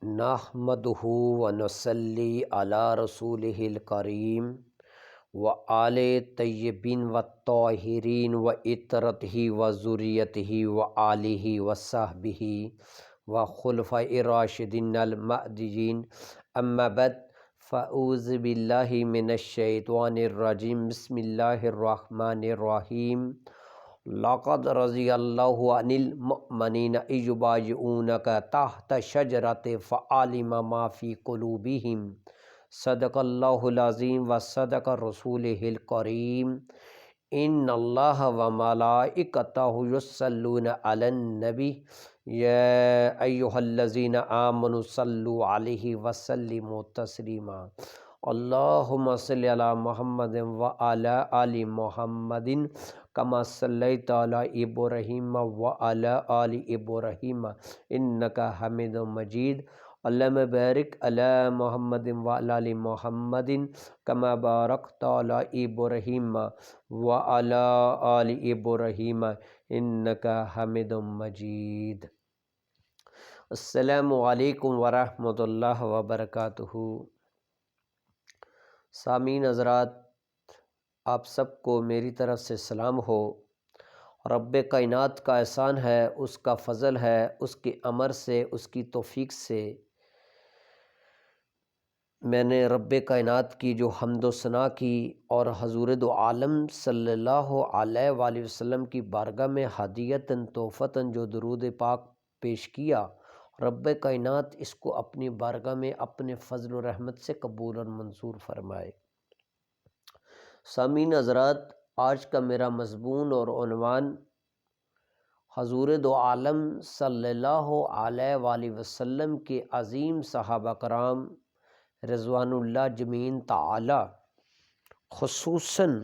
نحمدہ ونصلی علی رسولہ الکریم وآل طیبین والطاہرین وعطرتہ وذریتہ وآلہ وصحبہ وخلفائہ الراشدین المہدیین اما بعد فاعوذ باللہ من الشیطان الرجیم بسم اللہ الرحمن الرحیم لقد رضی اللہ عن المؤمنین اذ یبایعونک تحت شجرۃ فعلم ما فی قلوبہم صدق اللہ العظیم وصدق رسولہ الکریم ان اللہ وملائکتہ یصلون علی النبی یا ایہا الذین آمنوا صلوا علیہ وسلموا تسلیما اللہم صلی علی محمد وعلی آل محمد کما صلیت علی ابراہیم وعلی آل ابراہیم انک حمید مجید اللہم بارک علی محمد وعلی آل محمد کما بارکت علی ابراہیم وعلی آل ابراہیم انک حمید مجید۔ السلام علیکم ورحمۃ اللہ وبرکاتہ۔ سامعین حضرات، آپ سب کو میری طرف سے سلام ہو۔ رب کائنات کا احسان ہے، اس کا فضل ہے، اس کے امر سے، اس کی توفیق سے میں نے رب کائنات کی جو حمد و ثنا کی اور حضور دو عالم صلی اللہ علیہ وآلہ وسلم کی بارگاہ میں ہدیتاً تحفتاً جو درود پاک پیش کیا، رب کائنات اس کو اپنی بارگاہ میں اپنے فضل و رحمت سے قبول اور منظور فرمائے۔ سامعین حضرات، آج کا میرا مضمون اور عنوان حضور دو عالم صلی اللہ علیہ وآلہ وسلم کے عظیم صحابہ کرام رضوان اللہ جمیعاً تعالی، خصوصاً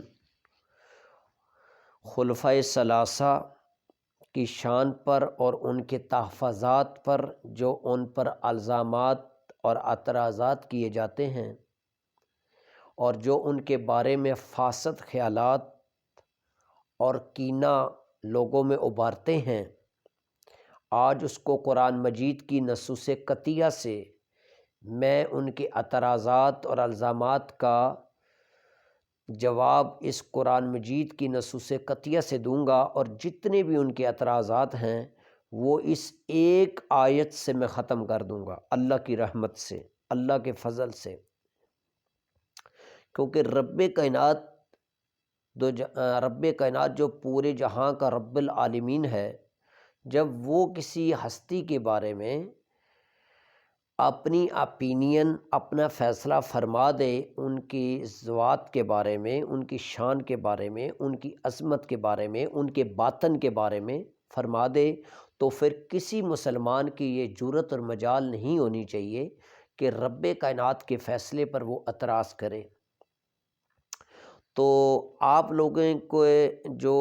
خلفائے ثلاثہ کی شان پر اور ان کے تحفظات پر جو ان پر الزامات اور اعتراضات کیے جاتے ہیں اور جو ان کے بارے میں فاسد خیالات اور کینہ لوگوں میں ابھارتے ہیں، آج اس کو قرآن مجید کی نصوص قطعیہ سے میں ان کے اعتراضات اور الزامات کا جواب اس قرآن مجید کی نصوص قطعیہ سے دوں گا، اور جتنے بھی ان کے اعتراضات ہیں وہ اس ایک آیت سے میں ختم کر دوں گا، اللہ کی رحمت سے، اللہ کے فضل سے۔ کیونکہ رب کائنات جو پورے جہاں کا رب العالمین ہے، جب وہ کسی ہستی کے بارے میں اپنی اپینین، اپنا فیصلہ فرما دے، ان کی ذات کے بارے میں، ان کی شان کے بارے میں، ان کی عظمت کے بارے میں، ان کے باطن کے بارے میں فرما دے، تو پھر کسی مسلمان کی یہ جرأت اور مجال نہیں ہونی چاہیے کہ رب کائنات کے فیصلے پر وہ اعتراض کرے۔ تو آپ لوگوں کو جو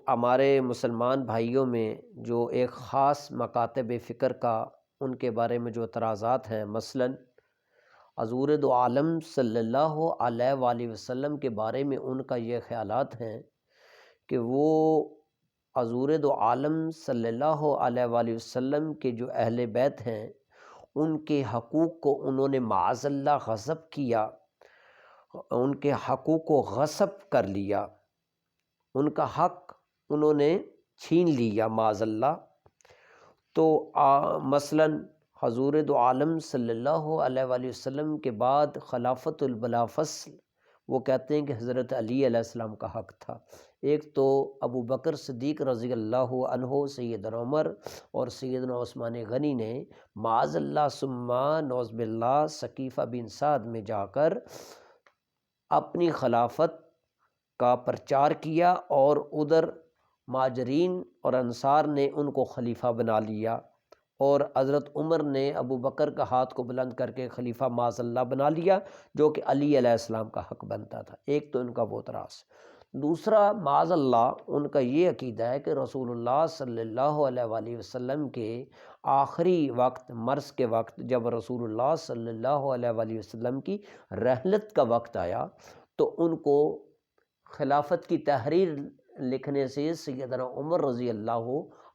ہمارے مسلمان بھائیوں میں جو ایک خاص مکاتب فکر کا ان کے بارے میں جو اعتراضات ہیں، مثلاً حضور دو عالم صلی اللہ علیہ وآلہ وسلم کے بارے میں ان کا یہ خیالات ہیں کہ وہ حضور دو عالم صلی اللہ علیہ وآلہ وسلم کے جو اہل بیت ہیں، ان کے حقوق کو انہوں نے معاذ اللہ غصب کیا، ان کے حقوق کو غصب کر لیا، ان کا حق انہوں نے چھین لیا معاذ اللہ۔ تو مثلاً حضور دو عالم صلی اللہ علیہ وآلہ وسلم کے بعد خلافت البلا فصل، وہ کہتے ہیں کہ حضرت علی علیہ السلام کا حق تھا۔ ایک تو ابو بکر صدیق رضی اللہ عنہ، سیدنا عمر اور سیدنا عثمان غنی نے معاذ اللہ ثم نعوذ باللہ سقیفہ بن سعد میں جا کر اپنی خلافت کا پرچار کیا، اور ادھر مہاجرین اور انصار نے ان کو خلیفہ بنا لیا، اور حضرت عمر نے ابو بکر کا ہاتھ کو بلند کر کے خلیفہ معاذ اللہ بنا لیا، جو کہ علی علیہ السلام کا حق بنتا تھا۔ ایک تو ان کا وہ اعتراض۔ دوسرا، معاذ اللہ ان کا یہ عقیدہ ہے کہ رسول اللہ صلی اللہ علیہ وآلہ وسلم کے آخری وقت، مرض کے وقت، جب رسول اللہ صلی اللہ علیہ وآلہ وسلم کی رحلت کا وقت آیا تو ان کو خلافت کی تحریر لکھنے سے سیدنا عمر رضی اللہ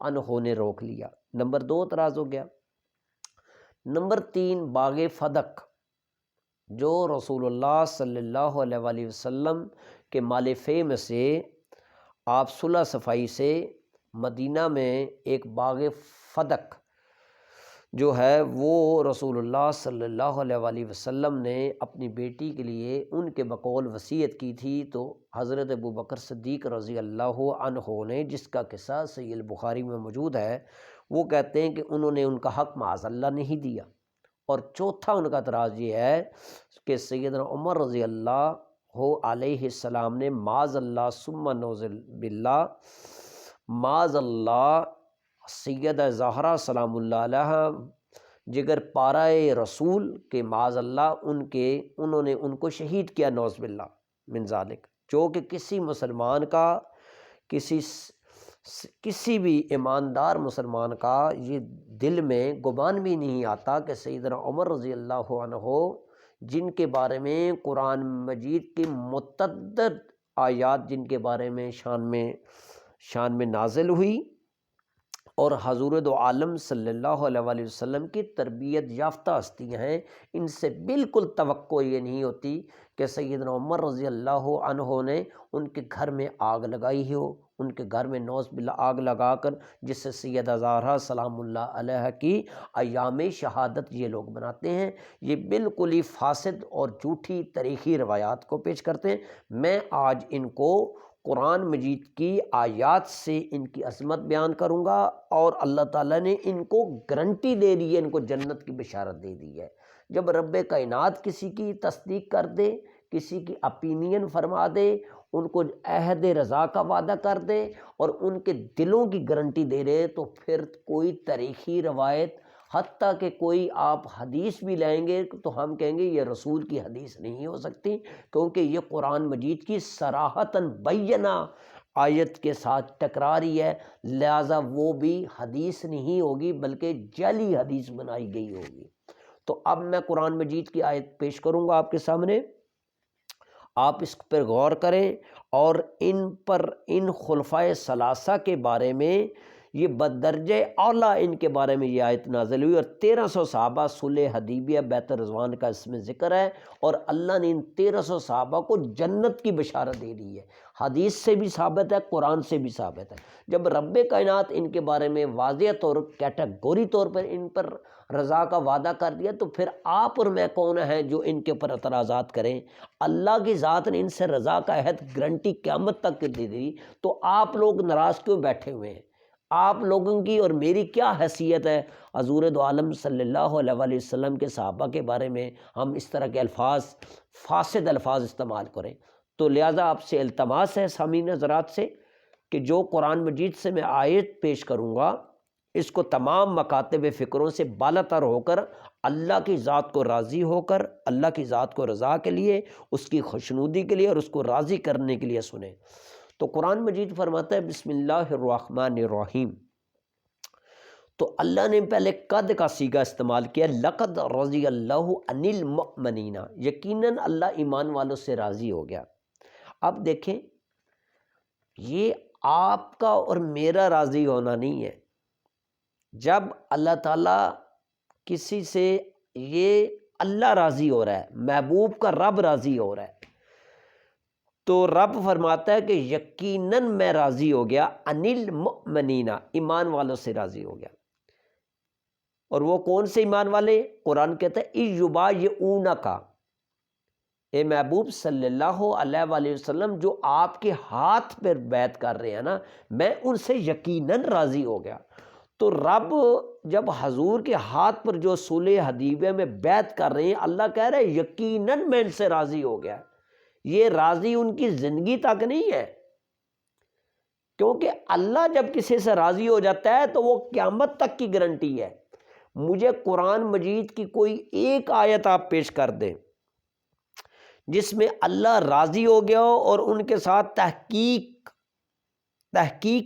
عنہ نے روک لیا۔ نمبر 2 اعتراض ہو گیا۔ نمبر 3 باغ فدق، جو رسول اللہ صلی اللہ علیہ وآلہ وسلم کے مال فے میں سے آپ صلح صفائی سے مدینہ میں ایک باغ فدق جو ہے وہ رسول اللہ صلی اللہ علیہ وآلہ وسلم نے اپنی بیٹی کے لیے ان کے بقول وصیت کی تھی، تو حضرت ابوبکر صدیق رضی اللہ عنہ نے، جس کا قصہ صحیح البخاری میں موجود ہے، وہ کہتے ہیں کہ انہوں نے ان کا حق معاذ اللہ نہیں دیا۔ اور چوتھا ان کا اعتراض یہ ہے کہ سیدنا عمر رضی اللہ علیہ السلام نے معاذ اللہ ثم نعوذ باللہ معاذ اللہ سیدہ زہرا سلام اللہ علیہ جگر پارائے رسول کے معاذ اللہ انہوں نے ان کو شہید کیا، نعوذ باللہ من ذالک، جو کہ کسی مسلمان کا، کسی بھی ایماندار مسلمان کا یہ دل میں گمان بھی نہیں آتا کہ سیدنا عمر رضی اللہ عنہ، جن کے بارے میں قرآن مجید کی متعدد آیات جن کے بارے میں شان میں نازل ہوئی، اور حضور دو عالم صلی اللہ علیہ وآلہ وسلم کی تربیت یافتہ ہستیاں ہیں، ان سے بالکل توقع یہ نہیں ہوتی کہ سیدنا عمر رضی اللہ عنہ نے ان کے گھر میں آگ لگائی ہو، ان کے گھر میں نعوذ باللہ آگ لگا کر، جس سے سیدہ زہرا سلام اللہ علیہ کی ایام شہادت یہ لوگ بناتے ہیں، یہ بالکل ہی فاسد اور جھوٹی تاریخی روایات کو پیش کرتے ہیں۔ میں آج ان کو قرآن مجید کی آیات سے ان کی عظمت بیان کروں گا، اور اللہ تعالیٰ نے ان کو گارنٹی دے دی ہے، ان کو جنت کی بشارت دے دی ہے۔ جب رب کائنات کسی کی تصدیق کر دے، کسی کی اپینین فرما دے، ان کو عہد رضا کا وعدہ کر دے اور ان کے دلوں کی گارنٹی دے رہے، تو پھر کوئی تاریخی روایت، حتیٰ کہ کوئی آپ حدیث بھی لائیں گے تو ہم کہیں گے یہ رسول کی حدیث نہیں ہو سکتی، کیونکہ یہ قرآن مجید کی صراحتاً بینہ آیت کے ساتھ ٹکراری ہے، لہٰذا وہ بھی حدیث نہیں ہوگی بلکہ جعلی حدیث بنائی گئی ہوگی۔ تو اب میں قرآن مجید کی آیت پیش کروں گا آپ کے سامنے، آپ اس پر غور کریں، اور ان خلفائے ثلاثہ کے بارے میں، یہ بدرجہ اعلیٰ ان کے بارے میں یہ آیت نازل ہوئی، اور 1300 صحابہ صلح حدیبیہ بیعت رضوان کا اس میں ذکر ہے، اور اللہ نے ان 1300 صحابہ کو جنت کی بشارت دے دی ہے۔ حدیث سے بھی ثابت ہے، قرآن سے بھی ثابت ہے۔ جب رب کائنات ان کے بارے میں واضح طور کیٹیگوری طور پر ان پر رضا کا وعدہ کر دیا، تو پھر آپ اور میں کون ہیں جو ان کے اوپر اعتراضات کریں؟ اللہ کی ذات نے ان سے رضا کا عہد گارنٹی قیامت تک دے دی، تو آپ لوگ ناراض کیوں بیٹھے ہوئے ہیں؟ آپ لوگوں کی اور میری کیا حیثیت ہے حضور دو عالم صلی اللہ علیہ وآلہ وسلم کے صحابہ کے بارے میں ہم اس طرح کے الفاظ، فاسد الفاظ استعمال کریں؟ تو لہٰذا آپ سے التماس ہے سامعین حضرات سے کہ جو قرآن مجید سے میں آیت پیش کروں گا، اس کو تمام مکاتب فکروں سے بالاتر ہو کر، اللہ کی ذات کو راضی ہو کر، اللہ کی ذات کو رضا کے لیے، اس کی خوشنودی کے لیے اور اس کو راضی کرنے کے لیے سنیں۔ تو قرآن مجید فرماتا ہے بسم اللہ الرحمن الرحیم، تو اللہ نے پہلے قد کا صیغہ استعمال کیا، لقد رضی اللہ عن المؤمنین، یقیناً اللہ ایمان والوں سے راضی ہو گیا۔ اب دیکھیں، یہ آپ کا اور میرا راضی ہونا نہیں ہے۔ جب اللہ تعالیٰ کسی سے، یہ اللہ راضی ہو رہا ہے، محبوب کا رب راضی ہو رہا ہے، تو رب فرماتا ہے کہ یقیناً میں راضی ہو گیا، عن المؤمنین، ایمان والوں سے راضی ہو گیا۔ اور وہ کون سے ایمان والے؟ قرآن کہتا ہے یبایعونک، اے محبوب صلی اللہ علیہ وآلہ وسلم، جو آپ کے ہاتھ پر بیعت کر رہے ہیں نا، میں ان سے یقیناً راضی ہو گیا۔ تو رب جب حضور کے ہاتھ پر جو صلح حدیبیہ میں بیعت کر رہے ہیں، اللہ کہہ رہے ہیں یقیناً میں ان سے راضی ہو گیا۔ یہ راضی ان کی زندگی تک نہیں ہے، کیونکہ اللہ جب کسی سے راضی ہو جاتا ہے تو وہ قیامت تک کی گارنٹی ہے۔ مجھے قرآن مجید کی کوئی ایک آیت آپ پیش کر دیں جس میں اللہ راضی ہو گیا ہو اور ان کے ساتھ تحقیق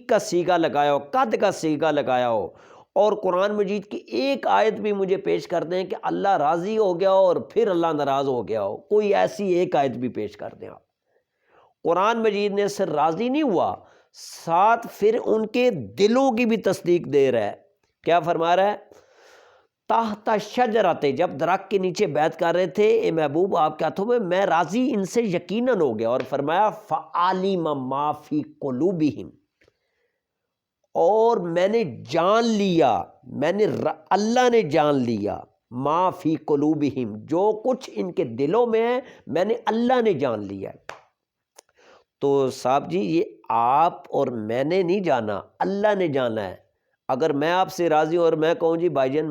کا صیغہ لگایا ہو، قد کا صیغہ لگایا ہو، اور قرآن مجید کی ایک آیت بھی مجھے پیش کر دیں کہ اللہ راضی ہو گیا ہو اور پھر اللہ ناراض ہو گیا ہو، کوئی ایسی ایک آیت بھی پیش کر دیں آپ۔ قرآن مجید نے صرف راضی نہیں ہوا، ساتھ پھر ان کے دلوں کی بھی تصدیق دے رہا ہے۔ کیا فرما رہا ہے؟ تحت شجرت، جب درخت کے نیچے بیعت کر رہے تھے اے محبوب آپ کے ہاتھوں میں راضی ان سے یقیناً ہو گیا. اور فرمایا فعلم ما فی قلوبہم، اور میں نے جان لیا، اللہ نے جان لیا ما فی قلوبہم، جو کچھ ان کے دلوں میں ہے میں نے اللہ نے جان لیا. تو صاحب جی یہ آپ اور میں نے نہیں جانا، اللہ نے جانا ہے. اگر میں آپ سے راضی ہوں اور میں کہوں جی بھائی جان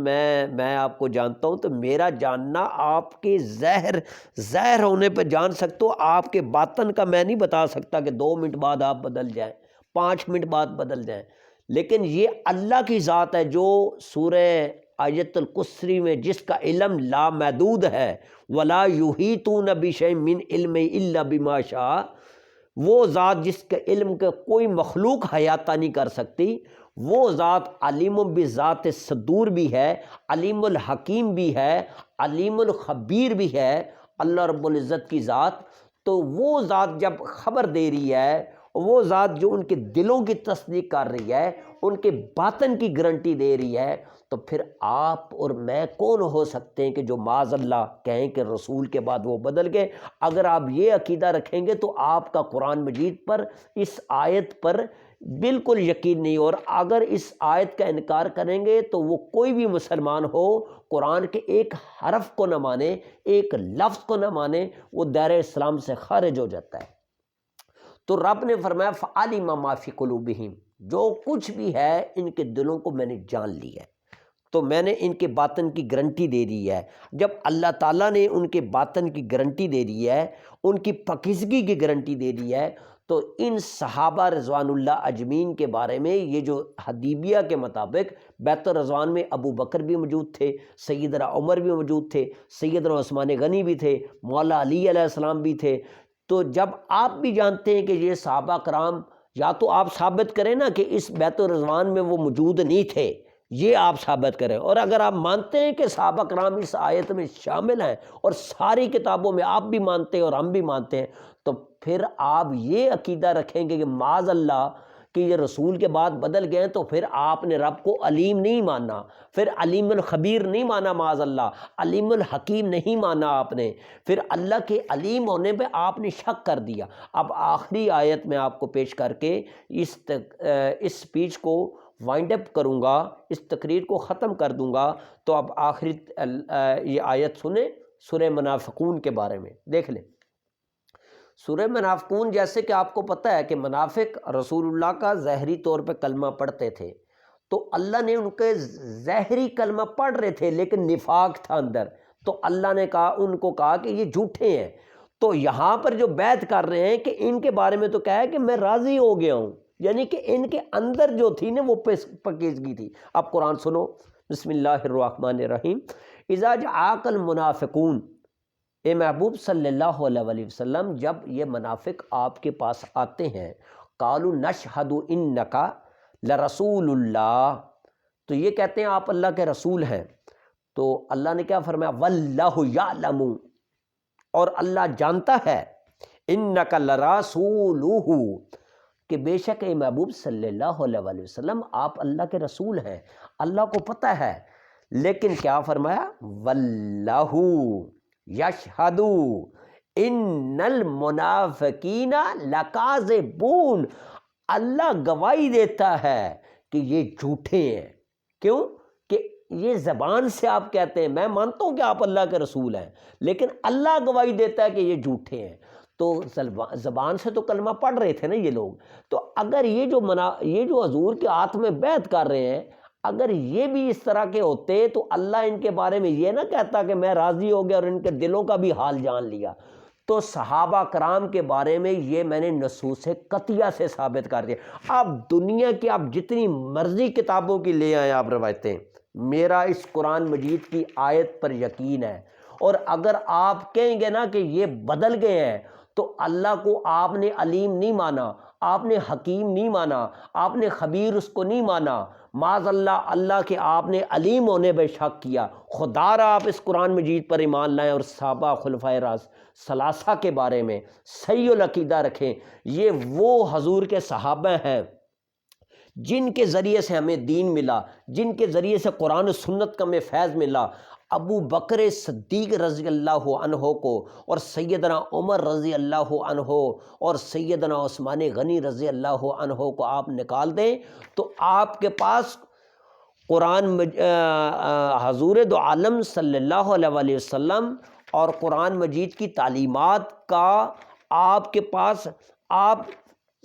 میں آپ کو جانتا ہوں، تو میرا جاننا آپ کے ظاہر ہونے پہ جان سکتا ہوں، آپ کے باطن کا میں نہیں بتا سکتا کہ 2 منٹ بعد آپ بدل جائیں، 5 منٹ بعد بدل جائیں. لیکن یہ اللہ کی ذات ہے جو سورہ آیت الکرسی میں جس کا علم لامحدود ہے، وَلَا يُحِيطُونَ بِشَيْءٍ مِّنْ عِلْمِهِ إِلَّا بِمَا شَاءَ، وہ ذات جس کے علم کے کوئی مخلوق احاطہ نہیں کر سکتی، وہ ذات علیم بذات صدور بھی ہے، علیم الحکیم بھی ہے، علیم الخبیر بھی ہے، اللہ رب العزت کی ذات. تو وہ ذات جب خبر دے رہی ہے، وہ ذات جو ان کے دلوں کی تصدیق کر رہی ہے، ان کے باطن کی گارنٹی دے رہی ہے، تو پھر آپ اور میں کون ہو سکتے ہیں کہ جو معاذ اللہ کہیں کہ رسول کے بعد وہ بدل گئے. اگر آپ یہ عقیدہ رکھیں گے تو آپ کا قرآن مجید پر اس آیت پر بالکل یقین نہیں. اور اگر اس آیت کا انکار کریں گے تو وہ کوئی بھی مسلمان ہو، قرآن کے ایک حرف کو نہ مانے، ایک لفظ کو نہ مانے، وہ دائرہ اسلام سے خارج ہو جاتا ہے. تو رب نے فرمایا فعلم ما فی قلوبہم، جو کچھ بھی ہے ان کے دلوں کو میں نے جان لیا ہے، تو میں نے ان کے باطن کی گارنٹی دے دی ہے. جب اللہ تعالیٰ نے ان کے باطن کی گارنٹی دے دی ہے، ان کی پاکیزگی کی گارنٹی دے دی ہے، تو ان صحابہ رضوان اللہ اجمعین کے بارے میں یہ جو حدیبیہ کے مطابق بیت الرضوان میں ابو بکر بھی موجود تھے، سیدنا عمر بھی موجود تھے، سیدنا عثمان غنی بھی تھے، مولا علی علیہ السلام بھی تھے. تو جب آپ بھی جانتے ہیں کہ یہ صحابہ کرام، یا تو آپ ثابت کریں نا کہ اس بیت الرضوان میں وہ موجود نہیں تھے، یہ آپ ثابت کریں. اور اگر آپ مانتے ہیں کہ صحابہ کرام اس آیت میں شامل ہیں اور ساری کتابوں میں آپ بھی مانتے ہیں اور ہم بھی مانتے ہیں، تو پھر آپ یہ عقیدہ رکھیں گے کہ معاذ اللہ کہ یہ رسول کے بعد بدل گئے ہیں، تو پھر آپ نے رب کو علیم نہیں مانا، پھر علیم الخبیر نہیں مانا، معاذ اللہ علیم الحکیم نہیں مانا آپ نے، پھر اللہ کے علیم ہونے پہ آپ نے شک کر دیا. اب آخری آیت میں آپ کو پیش کر کے اس سپیچ کو وائنڈ اپ کروں گا، اس تقریر کو ختم کر دوں گا. تو اب آخری یہ آیت سنیں سورہ منافقون کے بارے میں. دیکھ لیں سورہ منافقون، جیسے کہ آپ کو پتہ ہے کہ منافق رسول اللہ کا ظاہری طور پہ کلمہ پڑھتے تھے، تو اللہ نے ان کے ظاہری کلمہ پڑھ رہے تھے لیکن نفاق تھا اندر، تو اللہ نے ان کو کہا کہ یہ جھوٹے ہیں. تو یہاں پر جو بیعت کر رہے ہیں کہ ان کے بارے میں تو کہا ہے کہ میں راضی ہو گیا ہوں، یعنی کہ ان کے اندر جو تھی نا وہ پاکیزگی تھی. اب قرآن سنو، بسم اللہ الرحمن الرحیم. اذا جاءک المنافقون، اے محبوب صلی اللہ علیہ وسلم جب یہ منافق آپ کے پاس آتے ہیں، قالوا نشہد انک لرسول اللہ، تو یہ کہتے ہیں آپ اللہ کے رسول ہیں. تو اللہ نے کیا فرمایا؟ واللہ یعلم، اور اللہ جانتا ہے، انک لرسولہ، کہ بے شک اے محبوب صلی اللہ علیہ وسلم آپ اللہ کے رسول ہیں، اللہ کو پتہ ہے. لیکن کیا فرمایا؟ واللہ یشہد ان المنافقین لکاذبون، اللہ گواہی دیتا ہے کہ یہ جھوٹے ہیں. کیوں؟ کہ یہ زبان سے آپ کہتے ہیں میں مانتا ہوں کہ آپ اللہ کے رسول ہیں، لیکن اللہ گواہی دیتا ہے کہ یہ جھوٹے ہیں. تو زبان سے تو کلمہ پڑھ رہے تھے نا یہ لوگ. تو اگر یہ جو حضور کے ہاتھ میں بیعت کر رہے ہیں، اگر یہ بھی اس طرح کے ہوتے تو اللہ ان کے بارے میں یہ نہ کہتا کہ میں راضی ہو گیا اور ان کے دلوں کا بھی حال جان لیا. تو صحابہ کرام کے بارے میں یہ میں نے نصوص قطعیہ سے ثابت کر دیا. آپ دنیا کی آپ جتنی مرضی کتابوں کی لے آئیں آپ روایتیں، میرا اس قرآن مجید کی آیت پر یقین ہے. اور اگر آپ کہیں گے نا کہ یہ بدل گئے ہیں، تو اللہ کو آپ نے علیم نہیں مانا، آپ نے حکیم نہیں مانا، آپ نے خبیر اس کو نہیں مانا، معاذ اللہ اللہ کے آپ نے علیم ہونے پہ شک کیا. خدا را آپ اس قرآن مجید پر ایمان لائیں اور صحابہ خلفائے ثلاثہ کے بارے میں صحیح العقیدہ رکھیں. یہ وہ حضور کے صحابہ ہیں جن کے ذریعے سے ہمیں دین ملا، جن کے ذریعے سے قرآن و سنت کا ہمیں فیض ملا، ابو بکر صدیق رضی اللہ عنہ کو اور سیدنا عمر رضی اللہ عنہ اور سیدنا عثمان غنی رضی اللہ عنہ کو آپ نکال دیں تو آپ کے پاس حضور دو عالم صلی اللہ علیہ وسلم اور قرآن مجید کی تعلیمات کا آپ کے پاس، آپ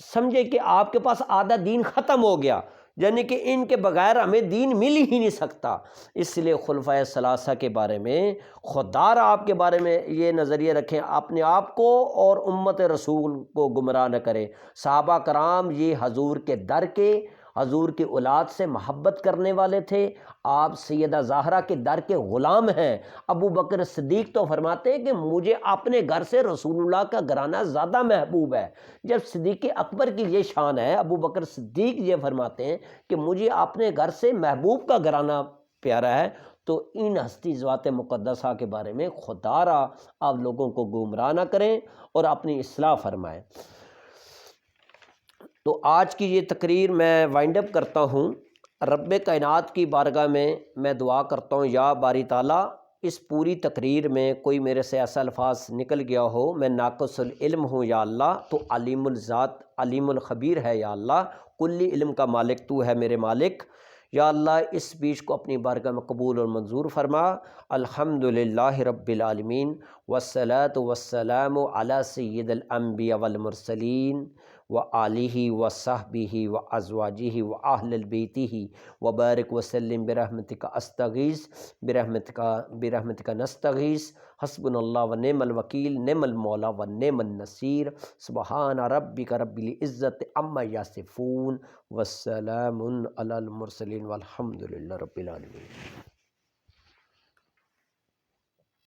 سمجھے کہ آپ کے پاس آدھا دین ختم ہو گیا، یعنی کہ ان کے بغیر ہمیں دین مل ہی نہیں سکتا۔ اس لیے خلفائے ثلاثہ کے بارے میں خوددار آپ کے بارے میں یہ نظریہ رکھیں، اپنے آپ کو اور امت رسول کو گمراہ نہ کریں۔ صحابہ کرام یہ حضور کے در کے، حضور کی اولاد سے محبت کرنے والے تھے، آپ سیدہ زہرا کے در کے غلام ہیں۔ ابو بکر صدیق تو فرماتے ہیں کہ مجھے اپنے گھر سے رسول اللہ کا گھرانہ زیادہ محبوب ہے۔ جب صدیق اکبر کی یہ شان ہے، ابو بکر صدیق یہ فرماتے ہیں کہ مجھے اپنے گھر سے محبوب کا گھرانہ پیارا ہے، تو ان ہستی ذوات مقدسہ کے بارے میں خوددارا آپ لوگوں کو گمراہ نہ کریں اور اپنی اصلاح فرمائیں۔ تو آج کی یہ تقریر میں وائنڈ اپ کرتا ہوں۔ رب کائنات کی بارگاہ میں دعا کرتا ہوں، یا باری تعالیٰ اس پوری تقریر میں کوئی میرے سے ایسا الفاظ نکل گیا ہو، میں ناقص العلم ہوں یا اللہ، تو علیم الذات علیم الخبیر ہے یا اللہ، کلی علم کا مالک تو ہے میرے مالک، یا اللہ اس بیچ کو اپنی بارگاہ میں قبول اور منظور فرما۔ الحمدللہ رب العالمین، والصلاة والسلام علی سید الانبیاء والمرسلین وآلہ وصحبہ وازواجہ واہل بیتہ وبارک وسلم برحمتک استغیث برحمتک نستغیث، حسبنا اللہ ونعم الوکیل، نعم المولا ونعم النصیر، سبحان ربک رب العزت عما یصفون، والسلام علی المرسلین والحمد للہ رب العالمین۔